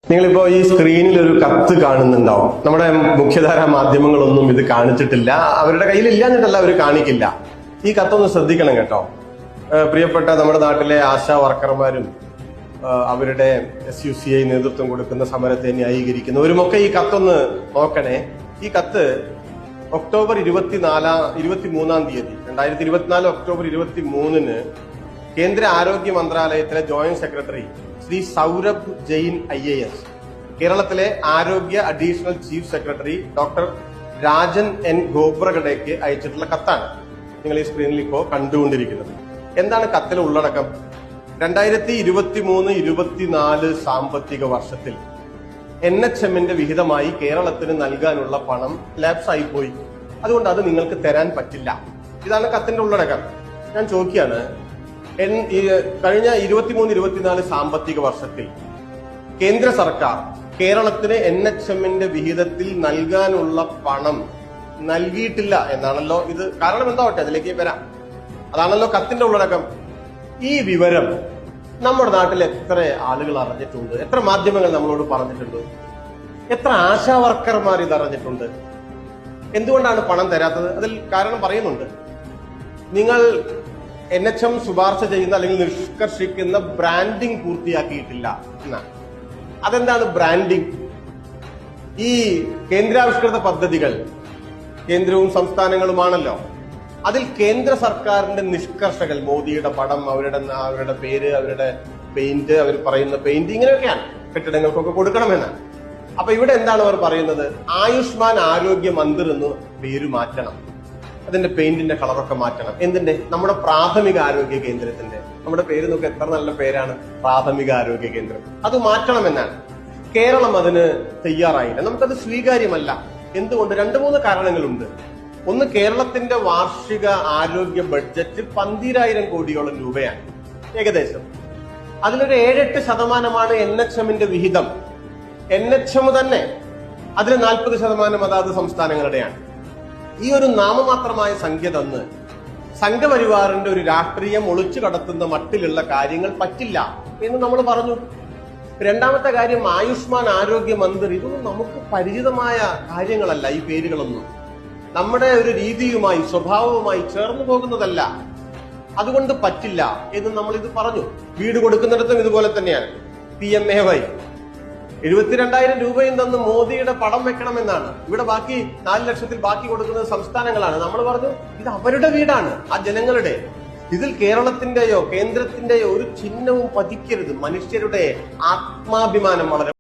നിങ്ങളിപ്പോ ഈ സ്ക്രീനിൽ ഒരു കത്ത് കാണുന്നുണ്ടാവും. നമ്മുടെ മുഖ്യധാരാ മാധ്യമങ്ങളൊന്നും ഇത് കാണിച്ചിട്ടില്ല. അവരുടെ കയ്യിൽ ഇല്ലാഞ്ഞിട്ടല്ല അവർ കാണിക്കില്ല. ഈ കത്തൊന്ന് ശ്രദ്ധിക്കണം കേട്ടോ. പ്രിയപ്പെട്ട നമ്മുടെ നാട്ടിലെ ആശാ വർക്കർമാരും അവരുടെ SUCI നേതൃത്വം കൊടുക്കുന്ന സമരത്തെ ന്യായീകരിക്കുന്നവരുമൊക്കെ ഈ കത്തൊന്ന് നോക്കണേ. ഈ കത്ത് ഒക്ടോബർ 23-ാം തീയതി 2024 ഒക്ടോബർ 23-ന് കേന്ദ്ര ആരോഗ്യ മന്ത്രാലയത്തിലെ joint secretary Shri Saurabh Jain IAS, കേരളത്തിലെ ആരോഗ്യ additional chief secretary doctor Rajan N ഖോബ്രഗഡെക്ക് അയച്ചിട്ടുള്ള കത്താണ് നിങ്ങൾ ഈ സ്ക്രീനിൽ ഇപ്പോ കണ്ടുകൊണ്ടിരിക്കുന്നത്. എന്താണ് കത്തിലെ ഉള്ളടക്കം? 2023-24 സാമ്പത്തിക വർഷത്തിൽ NHMന്റെ വിഹിതമായി കേരളത്തിന് നൽകാനുള്ള പണം ലാപ്സ് ആയിപ്പോയി. അതുകൊണ്ട് അത് നിങ്ങൾക്ക് തരാൻ പറ്റില്ല. ഇതാണ് കത്തിന്റെ ഉള്ളടക്കം. ഞാൻ ചോദിക്കുകയാണ്, കഴിഞ്ഞ 23-24 സാമ്പത്തിക വർഷത്തിൽ കേന്ദ്ര സർക്കാർ കേരളത്തിന് NHMന്റെ വിഹിതത്തിൽ നൽകാനുള്ള പണം നൽകിയിട്ടില്ല എന്നാണല്ലോ ഇത്. കാരണം എന്താവട്ടെ, അതിലേക്ക് വരാം. അതാണല്ലോ കത്തിന്റെ ഉള്ളടക്കം. ഈ വിവരം നമ്മുടെ നാട്ടിൽ എത്ര ആളുകൾ അറിഞ്ഞിട്ടുണ്ട്? എത്ര മാധ്യമങ്ങൾ നമ്മളോട് പറഞ്ഞിട്ടുണ്ട്? എത്ര ആശാ വർക്കർമാർ ഇത് അറിഞ്ഞിട്ടുണ്ട്? എന്തുകൊണ്ടാണ് പണം തരാത്തത്? അതിൽ കാരണം പറയുന്നുണ്ട്. നിങ്ങൾ NHM ശുപാർശ ചെയ്യുന്ന അല്ലെങ്കിൽ നിഷ്കർഷിക്കുന്ന ബ്രാൻഡിംഗ് പൂർത്തിയാക്കിയിട്ടില്ല എന്നാണ്. അതെന്താണ് ബ്രാൻഡിംഗ്? ഈ കേന്ദ്രാവിഷ്കൃത പദ്ധതികൾ കേന്ദ്രവും സംസ്ഥാനങ്ങളുമാണല്ലോ. അതിൽ കേന്ദ്ര സർക്കാരിന്റെ നിഷ്കർഷകൾ, മോദിയുടെ പടം, അവരുടെ പേര്, അവരുടെ പെയിന്റ്, അവർ പറയുന്ന പെയിന്റ്, ഇങ്ങനെയൊക്കെയാണ് കെട്ടിടങ്ങൾക്കൊക്കെ കൊടുക്കണമെന്നാണ്. അപ്പൊ ഇവിടെ എന്താണ് അവർ പറയുന്നത്? ആയുഷ്മാൻ ആരോഗ്യ മന്ദിർ എന്ന് പേര് മാറ്റണം, അതിന്റെ പെയിന്റിന്റെ കളറൊക്കെ മാറ്റണം. എന്തിന്റെ? നമ്മുടെ പ്രാഥമിക ആരോഗ്യ കേന്ദ്രത്തിന്റെ. നമ്മുടെ പേര് നോക്കുക, എത്ര നല്ല പേരാണ്, പ്രാഥമിക ആരോഗ്യ കേന്ദ്രം. അത് മാറ്റണമെന്നാണ്. കേരളം അതിന് തയ്യാറായില്ല. നമുക്കത് സ്വീകാര്യമല്ല. എന്തുകൊണ്ട്? 2-3 കാരണങ്ങളുണ്ട്. ഒന്ന്, കേരളത്തിന്റെ വാർഷിക ആരോഗ്യ ബഡ്ജറ്റ് 12,000 കോടിയോളം രൂപയാണ് ഏകദേശം. അതിലൊരു 7-8% NHMന്റെ വിഹിതം. NHM തന്നെ അതിൽ 40% അതാത് സംസ്ഥാനങ്ങളുടെയാണ്. ഈ ഒരു നാമമാത്രമായ സംഖ്യ തന്ന് സംഘപരിവാറിന്റെ ഒരു രാഷ്ട്രീയം ഒളിച്ചു കടത്തുന്ന മട്ടിലുള്ള കാര്യങ്ങൾ പറ്റില്ല എന്ന് നമ്മൾ പറഞ്ഞു. രണ്ടാമത്തെ കാര്യം, ആയുഷ്മാൻ ആരോഗ്യ മന്ദിർ. ഇതൊന്നും നമുക്ക് പരിചിതമായ കാര്യങ്ങളല്ല. ഈ പേരുകളൊന്നും നമ്മുടെ ഒരു രീതിയുമായി, സ്വഭാവവുമായി ചേർന്നു പോകുന്നതല്ല. അതുകൊണ്ട് പറ്റില്ല എന്ന് നമ്മൾ ഇത് പറഞ്ഞു. വീട് കൊടുക്കുന്നിടത്തും ഇതുപോലെ തന്നെയാണ്. PMAY 72,000 രൂപയും തന്ന് മോദിയുടെ പടം വെക്കണമെന്നാണ്. ഇവിടെ ബാക്കി 4 ലക്ഷത്തിൽ ബാക്കി കൊടുക്കുന്നത് സംസ്ഥാനങ്ങളാണ്. നമ്മൾ പറഞ്ഞു, ഇത് അവരുടെ വീടാണ്, ആ ജനങ്ങളുടെ. ഇതിൽ കേരളത്തിന്റെയോ കേന്ദ്രത്തിന്റെയോ ഒരു ചിഹ്നവും പതിക്കരുത്. മനുഷ്യരുടെ ആത്മാഭിമാനം വളരെ